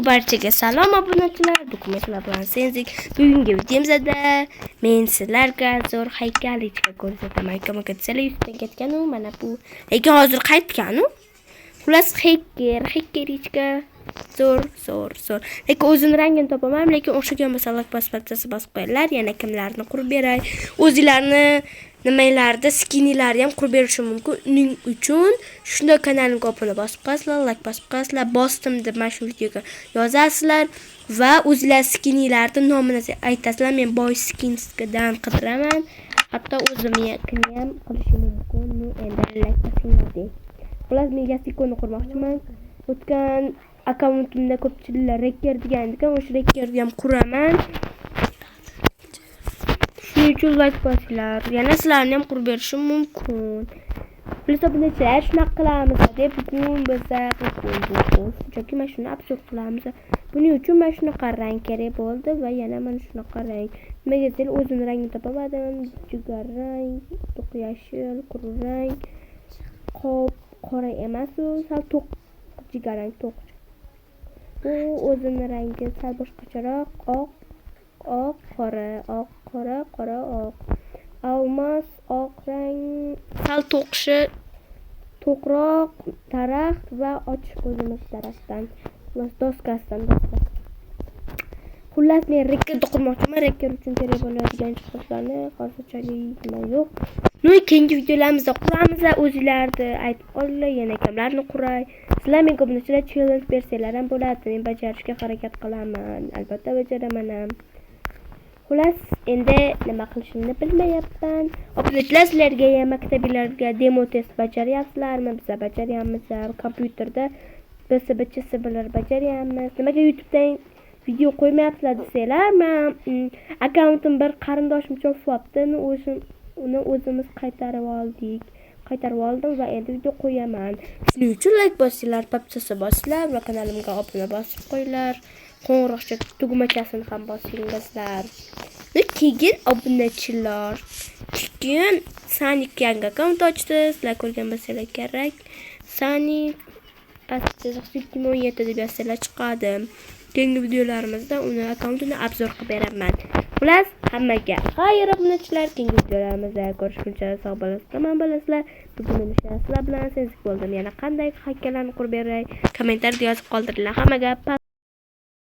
barchaga salom obunachilar, dokumentlar bilan Senzik. Bugungi videomizda men sizlarga zo'r haykalichka ko'rsataman. Kommunikatsiyalar yuzdan ketgan-u, mana bu. Lekin hozir qaytgan-u. Xullas haykalichka zo'r. Lekin o'zini rangini topaman, lekin o'xshagan masalliq pasparchasi bosib qo'yinglar. Yana kimlarni qurib beray? O'zinglarni nimalarda skinlarni ham qurib berishim mumkin. Uning uchun shunday kanalimga obuna bosib qo'yasizlar, like bosib qo'yasizlar, bosdim deb mana shu videoga yozasizlar va o'zinglar skinlarni nomini aytasizlar. Men boy skinsdan qidiraman. Hatto o'zimni ham qilishim mumkin. Endi like bosinglar deng. Xullas, men Yasikoni qurmoqchiman. O'tgan akkauntimda ko'pchiliklar reker degan ekan, o'sha rekerni ham quraman. Shuning uchun like bosinglar. Yana sizlarni ham qurib berishim mumkin. Bilasizlar, shunaqa qilamiz deb bugun biza chunki mana shuni absurd qilamiz. Buning uchun mana shunaqa rang kerak bo'ldi va yana mana shunaqa rang. Nimaga desa, o'zini rangini topamadim. Jigar rang, to'q yashil, qora rang, qora emas, sal to'q jigar rang, to'q. Bu o'zini rangi sal boshqacharoq, oq, qora, oq. Olmos, oq rang, sal to'qroq daraxt va ochiq o'zimiz daraxtdan, doskasidan. Xullas, men reker qurmoqchiman. Reker uchun kerak bo'ladigan chiqishlarni hozirchalik yo'q. Keyingi videolarimizda quramiz. O'zinglarni aytib qolinglar, yana kimlarni quray. Sizlar menga obunachilar challenge bersanglar ham bo'ladi. Men bajarishga harakat qilaman. Albatta bajaraman ham. Xullas, endi nima qilishimni bilmayapman. Obunachilar, sizlarga ham maktablarga demo test bajaryapsizlarmi? Biz bajaryapmiz. Kompyuterda BSBCSBlar bajaryapmiz. Nimaga YouTubedan video qo'ymayapsizlar desanglar, men akkauntim bir qarindoshim cho'pyapti. Uni o'zimiz qaytarib oldim va endi video qo'yaman. Shuning uchun like bosinglar, papchasi bosinglar va kanalimga obuna bosib qo'yinglar. Qo'ng'iroqcha tugmachasini ham bosinglar. Keyin obunachilar. Keyin Sani yangi akkaunt ochdi. Sizlar ko'rgan bo'lsanglar kerak. Sani pastda 2017 deb yozsanglar chiqadi. Keyingi videolarimizda uni akkauntini obzor qilib beraman. Xullas, hammaga xayr obunachilar. Keyingi videolarimizda ko'rishguncha sog' bo'lasizlar. Bugun sizlar bilan Senzik bo'ldim. Yana qanday haykallarni qurib beray? Kommentarda yozib qoldiringlar. Hammaga